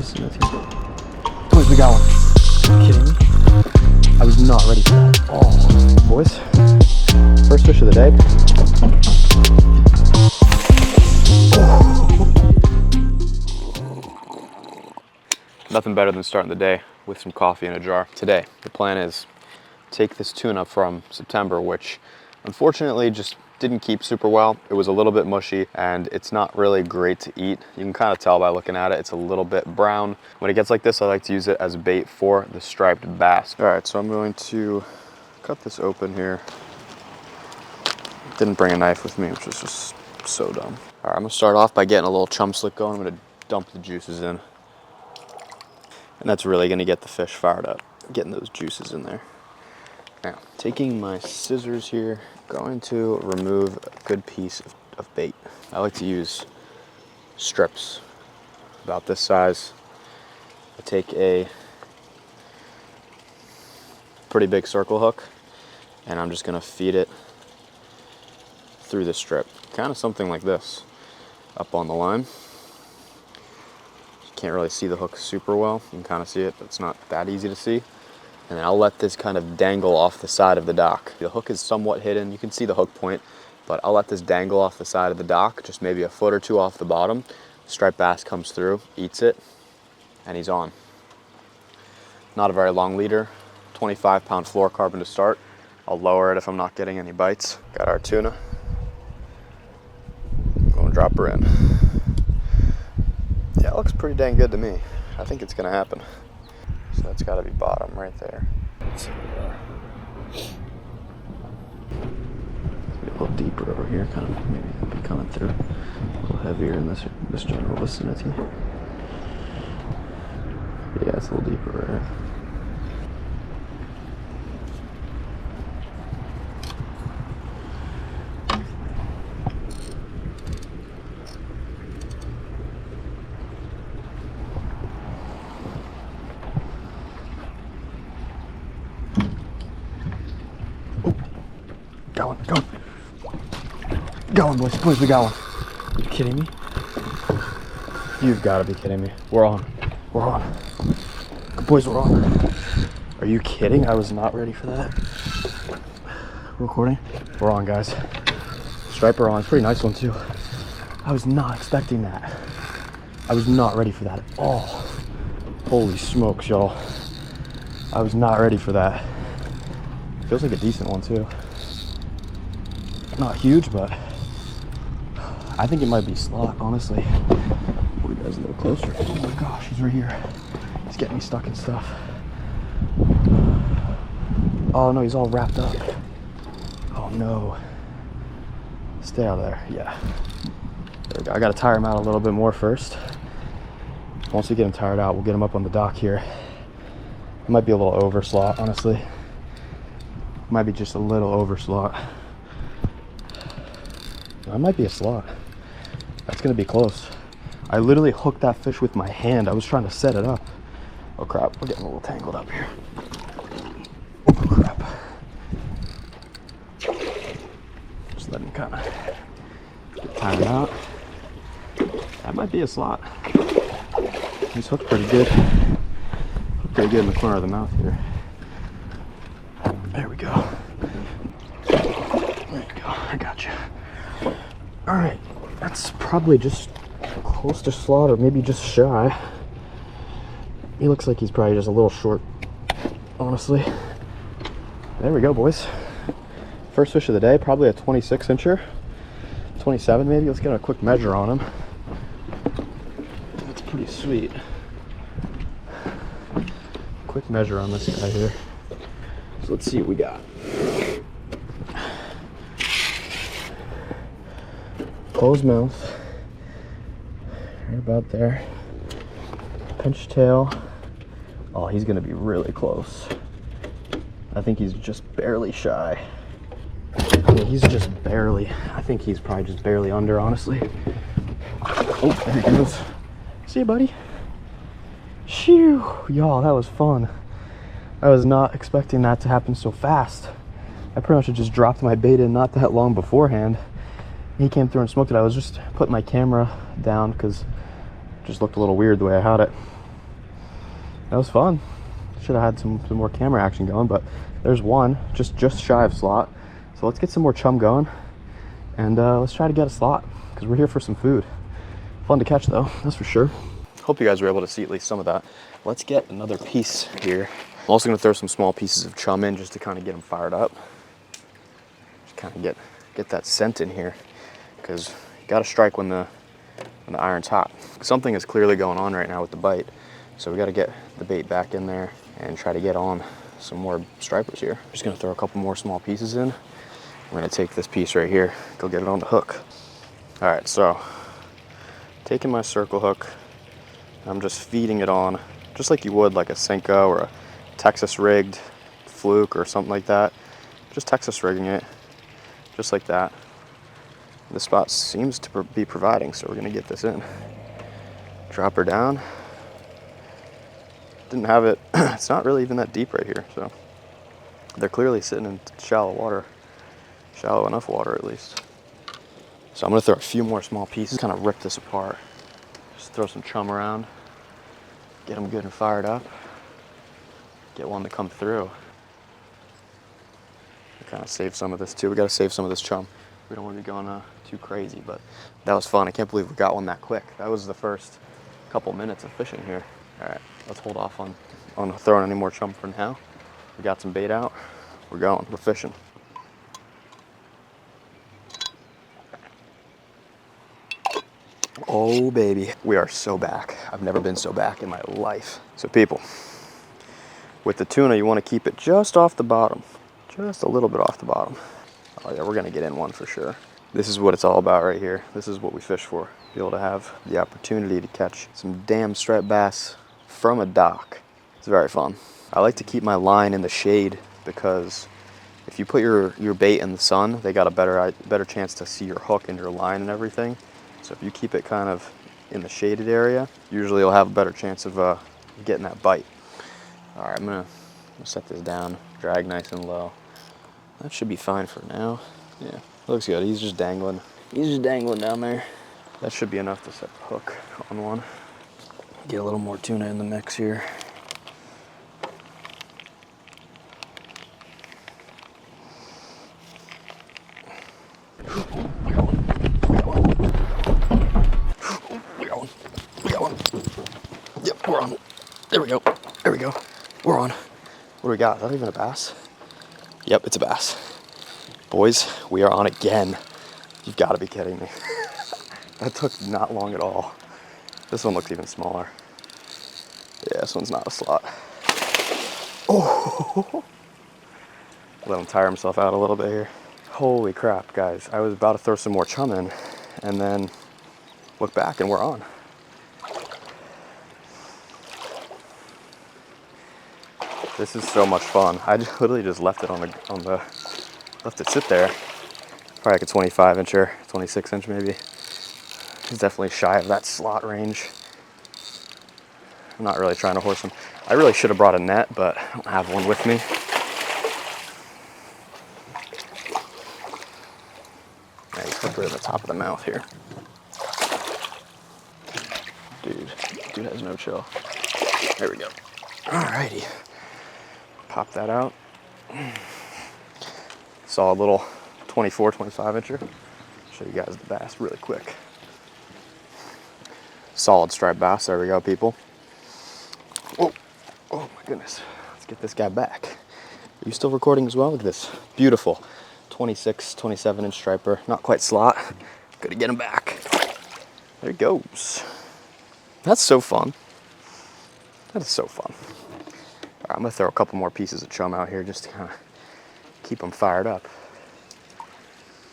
vicinity. Boys, we got one. Are you kidding me? I was not ready for that. Oh, boys. First fish of the day. Nothing better than starting the day with some coffee in a jar. Today, the plan is take this tuna from September, which unfortunately just didn't keep super well. It was a little bit mushy and it's not really great to eat. You can kind of tell by looking at it, it's a little bit brown. When it gets like this, I like to use it as bait for the striped bass. All right, so I'm going to cut this open here. Didn't bring a knife with me, which is just so dumb. All right, I'm gonna start off by getting a little chum slick going. I'm gonna dump the juices in. And that's really gonna get the fish fired up, getting those juices in there. Now, taking my scissors here, going to remove a good piece of bait. I like to use strips about this size. I take a pretty big circle hook and I'm just gonna feed it through the strip. Kind of something like this, up on the line. You can't really see the hook super well. You can kind of see it, but it's not that easy to see. And then I'll let this kind of dangle off the side of the dock. The hook is somewhat hidden. You can see the hook point, but I'll let this dangle off the side of the dock, just maybe a foot or two off the bottom. Striped bass comes through, eats it, and he's on. Not a very long leader, 25-pound fluorocarbon to start. I'll lower it if I'm not getting any bites. Got our tuna. Gonna drop her in. Yeah, it looks pretty dang good to me. I think it's gonna happen. So that's gotta be bottom right there. Let's see where we are. A little deeper over here, kind of maybe it'll be coming through. A little heavier in this general vicinity. Yeah, it's a little deeper right. Got one, boys, we got one. Are you kidding me? You've got to be kidding me. We're on. Boys, we're on. Are you kidding? I was not ready for that. Recording? We're on, guys. Striper on. It's a pretty nice one, too. I was not expecting that. I was not ready for that at all. Holy smokes, y'all. I was not ready for that. Feels like a decent one, too. Not huge, but I think it might be slot, honestly. Pull you guys a little closer. Oh my gosh, he's right here. He's getting me stuck in stuff. Oh no, he's all wrapped up. Oh no. Stay out of there, yeah. There we go. I gotta tire him out a little bit more first. Once we get him tired out, we'll get him up on the dock here. It might be a little over slot, honestly. Might be just a little over slot. That might be a slot. That's gonna be close. I literally hooked that fish with my hand. I was trying to set it up. Oh crap, we're getting a little tangled up here. Oh crap. Just let him kind of get tired out. That might be a slot. He's hooked pretty good. Hooked pretty good in the corner of the mouth here. There we go. There you go, I got you. All right, that's probably just close to slot or maybe just shy. He looks like he's probably just a little short, honestly. There we go, boys. First fish of the day, probably a 26 incher, 27 maybe. Let's get a quick measure on him. That's pretty sweet. Quick measure on this guy here. So let's see what we got. Closed mouth, right about there. Pinch tail. Oh, he's gonna be really close. I think he's just barely shy. Yeah, he's just barely. I think he's probably just barely under, honestly. Oh, there he goes. See you, buddy. Shoo, y'all, that was fun. I was not expecting that to happen so fast. I pretty much had just dropped my bait in not that long beforehand. He came through and smoked it. I was just putting my camera down because it just looked a little weird the way I had it. That was fun. Should have had some more camera action going, but there's one just shy of slot. So let's get some more chum going, and let's try to get a slot because we're here for some food. Fun to catch though, that's for sure. Hope you guys were able to see at least some of that. Let's get another piece here. I'm also gonna throw some small pieces of chum in just to kind of get them fired up. Just kind of get that scent in here, because you gotta strike when the iron's hot. Something is clearly going on right now with the bite, so we gotta get the bait back in there and try to get on some more stripers here. Just gonna throw a couple more small pieces in. We're gonna take this piece right here, go get it on the hook. All right, so taking my circle hook, I'm just feeding it on, just like you would like a Senko or a Texas rigged fluke or something like that. Just Texas rigging it, just like that. The spot seems to be providing, so we're gonna get this in. Drop her down. Didn't have it, it's not really even that deep right here, so they're clearly sitting in shallow water, shallow enough water at least. So I'm gonna throw a few more small pieces, kind of rip this apart. Just throw some chum around, get them good and fired up, get one to come through. Kind of save some of this too. We gotta save some of this chum. We don't want to be going too crazy, but that was fun. I can't believe we got one that quick. That was the first couple minutes of fishing here. All right, let's hold off on throwing any more chum for now. We got some bait out. We're going, we're fishing. Oh baby, we are so back. I've never been so back in my life. So people, with the tuna, you want to keep it just off the bottom, just a little bit off the bottom. Oh yeah, we're gonna get in one for sure. This is what it's all about right here. This is what we fish for. Be able to have the opportunity to catch some damn striped bass from a dock. It's very fun. I like to keep my line in the shade because if you put your bait in the sun, they got a better chance to see your hook and your line and everything. So if you keep it kind of in the shaded area, usually you'll have a better chance of getting that bite. All right, I'm gonna set this down, drag nice and low. That should be fine for now. Yeah, looks good. He's just dangling. He's just dangling down there. That should be enough to set the hook on one. Get a little more tuna in the mix here. We got one. Yep, we're on. There we go. There we go. We're on. What do we got? Is that even a bass? Yep, it's a bass. Boys, we are on again. You've got to be kidding me. That took not long at all. This one looks even smaller. Yeah, this one's not a slot. Oh! Let him tire himself out a little bit here. Holy crap, guys. I was about to throw some more chum in and then look back and we're on. This is so much fun. I literally just left it left it sit there. Probably like a 25 incher, 26 inch maybe. He's definitely shy of that slot range. I'm not really trying to horse him. I really should have brought a net, but I don't have one with me. Yeah, he's hooked right at the top of the mouth here. Dude has no chill. There we go. Alrighty. Pop that out. Saw a little 24, 25 incher. Show you guys the bass really quick. Solid striped bass. There we go, people. Whoa. Oh my goodness. Let's get this guy back. Are you still recording as well? Look at this. Beautiful 26, 27 inch striper. Not quite slot. Gotta get him back. There he goes. That's so fun. That is so fun. All right, I'm gonna throw a couple more pieces of chum out here just to kind of keep them fired up.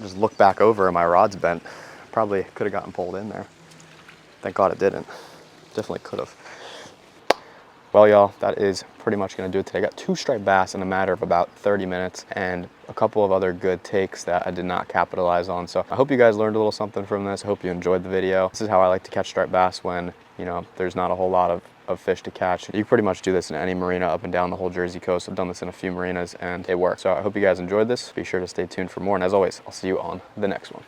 Just look back over and my rod's bent. Probably could have gotten pulled in there. Thank God it didn't. Definitely could have. Well, y'all, that is pretty much gonna do it today. I got 2 striped bass in a matter of about 30 minutes and a couple of other good takes that I did not capitalize on. So I hope you guys learned a little something from this. I hope you enjoyed the video. This is how I like to catch striped bass when, you know, there's not a whole lot of fish to catch. You pretty much do this in any marina up and down the whole Jersey coast. I've done this in a few marinas and it works. So I hope you guys enjoyed this. Be sure to stay tuned for more. And as always, I'll see you on the next one.